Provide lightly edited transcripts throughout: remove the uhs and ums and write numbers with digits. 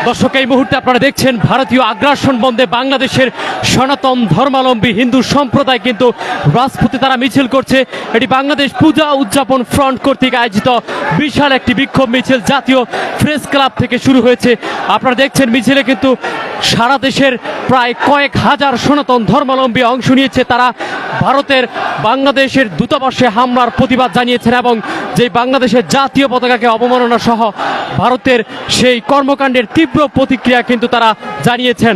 দর্শক, এই মুহূর্তে আপনারা দেখছেন ভারতীয় আগ্রাসন বন্ধে বাংলাদেশের সনাতন ধর্মাবলম্বী হিন্দু সম্প্রদায় কিন্তু রাজপথে তারা মিছিল করছে। এটি বাংলাদেশ পূজা উদযাপন ফ্রন্ট কর্তৃক আয়োজিত বিশাল একটি বিক্ষোভ মিছিল জাতীয় প্রেস ক্লাব থেকে শুরু হয়েছে। আপনারা দেখছেন মিছিলে কিন্তু সারা দেশের প্রায় কয়েক হাজার সনাতন ধর্মাবলম্বী অংশ নিয়েছে। তারা ভারতের বাংলাদেশের দূতাবাসে হামলার প্রতিবাদ জানিয়েছেন এবং যে বাংলাদেশের জাতীয় পতাকাকে অবমাননা সহ ভারতের সেই কর্মকাণ্ডের তীব্র প্রতিক্রিয়া কিন্তু তারা জানিয়েছেন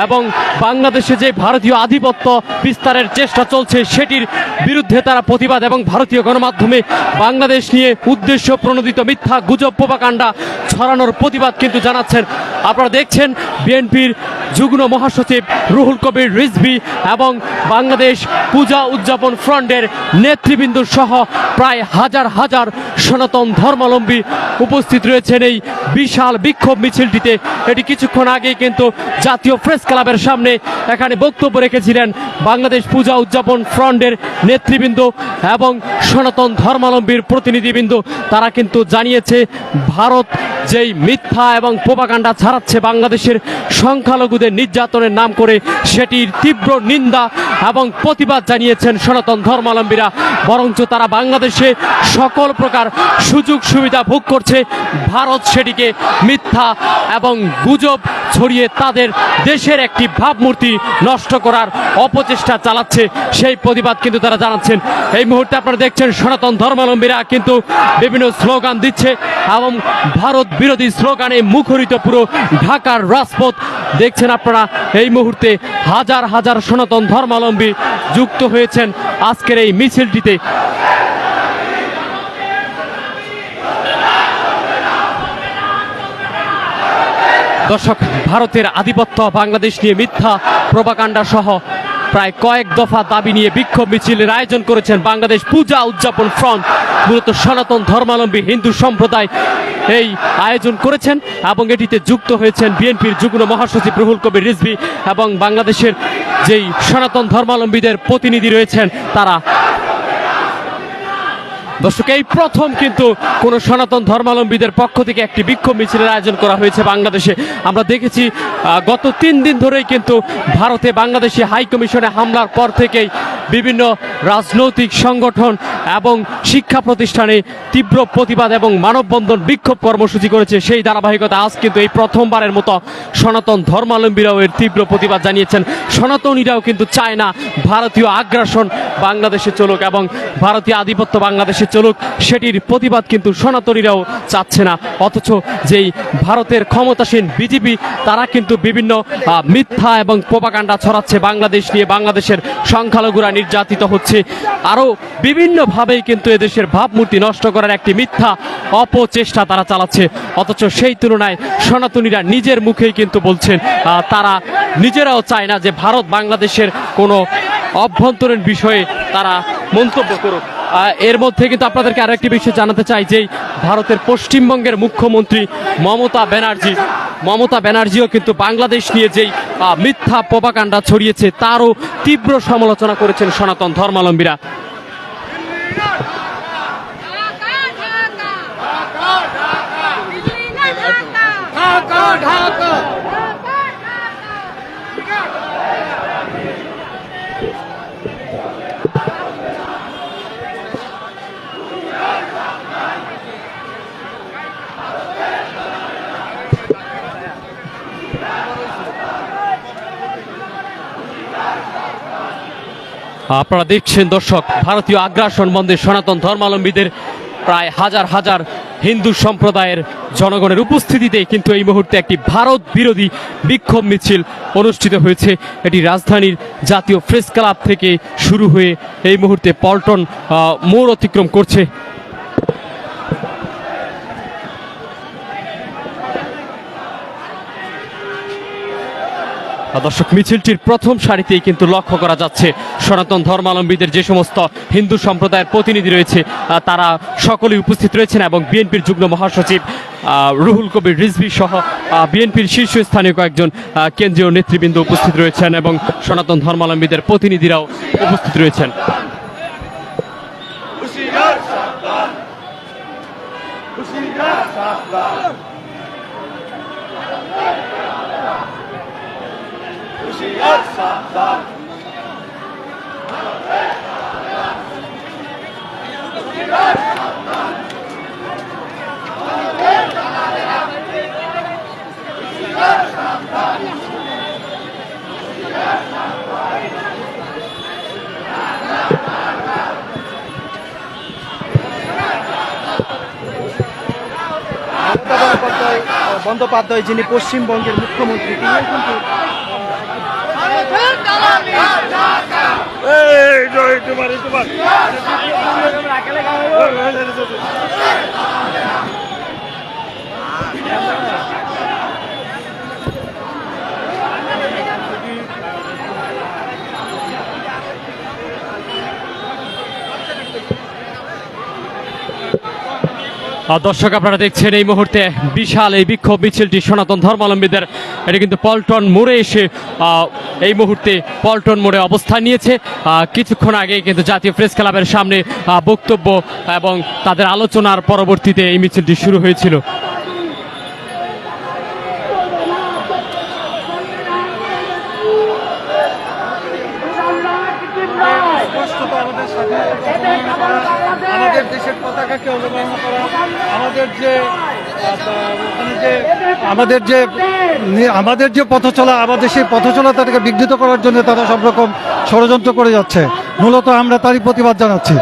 এবং বাংলাদেশে যে ভারতীয় আধিপত্য বিস্তারের চেষ্টা চলছে সেটির বিরুদ্ধে তারা প্রতিবাদ এবং ভারতীয় গণমাধ্যমে বাংলাদেশ নিয়ে উদ্দেশ্য প্রণোদিত মিথ্যা গুজব প্রোপাগান্ডা ছড়ানোর প্রতিবাদ কিন্তু জানাচ্ছেন। আপনারা দেখছেন বিএনপির যুগ্ম মহাসচিব রুহুল কবির রিজভী এবং বাংলাদেশ পূজা উদযাপন ফ্রন্টের নেতৃবৃন্দ সহ প্রায় হাজার হাজার সনাতন ধর্মাবলম্বী উপস্থিত রয়েছেন এই বিশাল বিক্ষোভ মিছিলটিতে। এটি কিছুক্ষণ আগেই কিন্তু জাতীয় প্রেস ক্লাবের সামনে এখানে বক্তব্য রেখেছিলেন বাংলাদেশ পূজা উদযাপন ফ্রন্টের নেতৃবৃন্দ এবং সনাতন ধর্মাবলম্বীর প্রতিনিধিবৃন্দ। তারা কিন্তু জানিয়েছে ভারত যেই মিথ্যা এবং প্রোপাগান্ডা ছড়াচ্ছে বাংলাদেশের সংখ্যালঘুদের নির্যাতনের নাম করে সেটির তীব্র নিন্দা এবং প্রতিবাদ জানিয়েছেন সনাতন ধর্মাবলম্বীরা। বরঞ্চ তারা বাংলাদেশে সকল প্রকার সুযোগ সুবিধা ভোগ করছে, ভারত সেটিকে মিথ্যা এবং গুজব ছড়িয়ে তাদের দেশের একটি ভাবমূর্তি নষ্ট করার অপচেষ্টা চালাচ্ছে, সেই প্রতিবাদ কিন্তু তারা জানাচ্ছেন। এই মুহূর্তে আপনারা দেখছেন সনাতন ধর্মাবলম্বীরা কিন্তু বিভিন্ন স্লোগান দিচ্ছে এবং ভারত বিরোধী স্লোগানে মুখরিত পুরো ঢাকার রাজপথ। দেখছেন আপনারা এই মুহূর্তে হাজার হাজার সনাতন ধর্মাবলম্বী যুক্ত হয়েছেন আজকের এই মিছিলটিতে। দর্শক, ভারতের আধিপত্য বাংলাদেশ নিয়ে মিথ্যা প্রোপাগান্ডা সহ প্রায় কয়েক দফা দাবি নিয়ে বিক্ষোভ মিছিলের আয়োজন করেছেন বাংলাদেশ পূজা উদযাপন ফ্রন্ট। মূলত সনাতন ধর্মাবলম্বী হিন্দু সম্প্রদায় এই আয়োজন করেছেন এবং এটিতে যুক্ত হয়েছেন বিএনপির যুগ্ম মহাসচিব রুহুল কবির রিজভী এবং বাংলাদেশের যেই সনাতন ধর্মাবলম্বীদের প্রতিনিধি রয়েছেন তারা। দর্শক, এই প্রথম কিন্তু কোনো সনাতন ধর্মাবলম্বীদের পক্ষ থেকে একটি বিক্ষোভ মিছিলের আয়োজন করা হয়েছে বাংলাদেশে। আমরা দেখেছি গত 3 দিন ধরেই কিন্তু ভারতে বাংলাদেশি হাই কমিশনে হামলার পর থেকেই বিভিন্ন রাজনৈতিক সংগঠন এবং শিক্ষা প্রতিষ্ঠানে তীব্র প্রতিবাদ এবং মানববন্ধন বিক্ষোভ কর্মসূচি করেছে। সেই ধারাবাহিকতা আজ কিন্তু এই প্রথমবারের মতো সনাতন ধর্মাবলম্বীরাও এর তীব্র প্রতিবাদ জানিয়েছেন। সনাতনীরাও কিন্তু চায় না ভারতীয় আগ্রাসন বাংলাদেশে চলুক এবং ভারতীয় আধিপত্য বাংলাদেশে চলুক, সেটির প্রতিবাদ কিন্তু সনাতনীরাও চাচ্ছে না। অথচ যেই ভারতের ক্ষমতাসীন বিজেপি তারা কিন্তু বিভিন্ন মিথ্যা এবং প্রোপাগান্ডা ছড়াচ্ছে বাংলাদেশ নিয়ে, বাংলাদেশের সংখ্যালঘুরা নির্যাতিত হচ্ছে, আরও বিভিন্নভাবেই কিন্তু এদেশের ভাবমূর্তি নষ্ট করার একটি মিথ্যা অপচেষ্টা তারা চালাচ্ছে। অথচ সেই তুলনায় সনাতনীরা নিজের মুখেই কিন্তু বলছেন তারা নিজেরাও চায় না যে ভারত বাংলাদেশের কোনো অভ্যন্তরীণ বিষয়ে তারা মন্তব্য করুক। এর মধ্যে কিন্তু আপনাদেরকে আরো একটি বিষয় জানাতে চাই যে ভারতের পশ্চিমবঙ্গের মুখ্যমন্ত্রী মমতা ব্যানার্জিও কিন্তু বাংলাদেশ নিয়ে যেই মিথ্যা প্রোপাগান্ডা ছড়িয়েছে তারও তীব্র সমালোচনা করেছেন সনাতন ধর্মাবলম্বীরা। আপনারা দেখছেন দর্শক, ভারতীয় আগ্রাসন বন্ধে সনাতন ধর্মাবলম্বীদের প্রায় হাজার হাজার হিন্দু সম্প্রদায়ের জনগণের উপস্থিতিতে কিন্তু এই মুহূর্তে একটি ভারত বিরোধী বিক্ষোভ মিছিল অনুষ্ঠিত হয়েছে। এটি রাজধানীর জাতীয় প্রেস ক্লাব থেকে শুরু হয়ে এই মুহূর্তে পল্টন মোড় অতিক্রম করছে। দর্শক, মিছিলটির প্রথম সারিতেই কিন্তু লক্ষ্য করা যাচ্ছে সনাতন ধর্মাবলম্বীদের যে সমস্ত হিন্দু সম্প্রদায়ের প্রতিনিধি রয়েছে তারা সকলেই উপস্থিত রয়েছেন এবং বিএনপির যুগ্ম মহাসচিব রুহুল কবির রিজভী সহ বিএনপির শীর্ষস্থানীয় কয়েকজন কেন্দ্রীয় নেতৃবৃন্দ উপস্থিত রয়েছেন এবং সনাতন ধর্মাবলম্বীদের প্রতিনিধিরাও উপস্থিত রয়েছেন। বন্দ্যোপাধ্যায় যিনি পশ্চিমবঙ্গের মুখ্যমন্ত্রী তিনি কিন্তু দর্শক আপনারা দেখছেন এই মুহূর্তে বিশাল এই বিক্ষোভ মিছিলটি সনাতন ধর্মাবলম্বীদের এটা কিন্তু পল্টন মোড়ে এসে এই মুহূর্তে পল্টন মোড়ে অবস্থান নিয়েছে। কিছুক্ষণ আগে কিন্তু জাতীয় প্রেস ক্লাবের সামনে বক্তব্য এবং তাদের আলোচনার পরবর্তীতে এই মিছিলটি শুরু হয়েছিল। আমাদের দেশের পতাকাকে অবমাননা করা, আমাদের যে পথ চলা, আমাদের সেই পথ চলা তাদেরকে বিঘ্নিত করার জন্য তারা সব রকম ষড়যন্ত্র করে যাচ্ছে। মূলত আমরা তারই প্রতিবাদ জানাচ্ছি।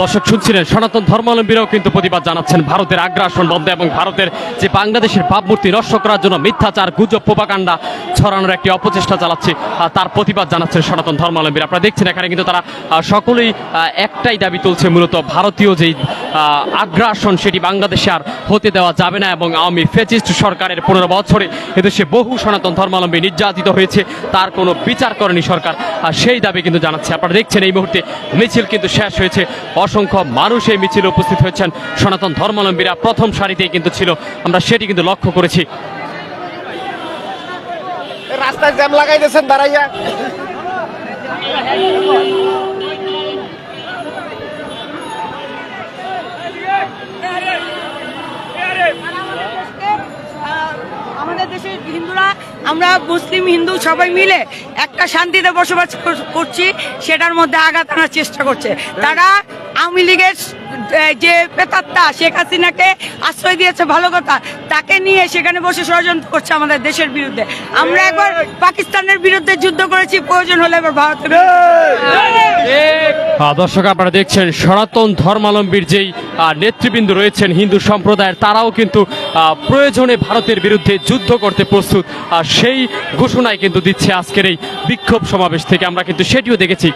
দর্শক শুনছিলেন সনাতন ধর্মাবলম্বীরাও কিন্তু প্রতিবাদ জানাচ্ছেন ভারতের আগ্রাসন বন্ধে এবং ভারতের যে বাংলাদেশের ভাবমূর্তি নষ্ট করার জন্য মিথ্যাচার গুজব প্রোপাগান্ডা ছড়ানোর একটি অপচেষ্টা চালাচ্ছে তার প্রতিবাদ জানাচ্ছেন সনাতন ধর্মাবলম্বীরা। আপনারা দেখছেন এখানে কিন্তু তারা সকলেই একটাই দাবি তুলছে, মূলত ভারতীয় যেই আগ্রাসন সেটি বাংলাদেশে আর হতে দেওয়া যাবে না এবং আওয়ামী ফ্যাসিস্ট সরকারের 15 বছরে এদেশে বহু সনাতন ধর্মাবলম্বী নির্যাতিত হয়েছে, তার কোনো বিচার করেনি সরকার, সেই দাবি কিন্তু জানাচ্ছে। আপনারা দেখছেন এই মুহূর্তে মিছিল কিন্তু শেষ হয়েছে, অসংখ্য মানুষ এই মিছিলে উপস্থিত হয়েছেন। সনাতন ধর্মাবলম্বীরা প্রথম সারিতেই কিন্তু ছিল, আমরা সেটি কিন্তু লক্ষ্য করেছি। রাস্তায় জ্যাম লাগাইতেছেন দাঁড়াইয়া। আমাদের দেশের হিন্দুরা, আমরা মুসলিম হিন্দু সবাই মিলে একটা শান্তিতে বসবাস করছি, সেটার মধ্যে আঘাত আনার চেষ্টা করছে তারা। আওয়ামী লীগের যে প্রেতাত্মা শেখ হাসিনাকে আশ্রয় দিয়েছে ভালো কথা, তাকে নিয়ে সেখানে বসে ষড়যন্ত্র করছে আমাদের দেশের বিরুদ্ধে। আমরা একবার পাকিস্তানের বিরুদ্ধে যুদ্ধ করেছি, প্রয়োজন হলে এবার ভারতের। দর্শক আপনারা দেখছেন সনাতন ধর্মাবলম্বীর যেই নেতৃবৃন্দ রয়েছেন হিন্দু সম্প্রদায়ের, তারাও কিন্তু প্রয়োজনে ভারতের বিরুদ্ধে যুদ্ধ করতে প্রস্তুত, সেই ঘোষণায় কিন্তু দিচ্ছে আজকের এই বিক্ষোভ সমাবেশ থেকে। আমরা কিন্তু সেটিও দেখেছি।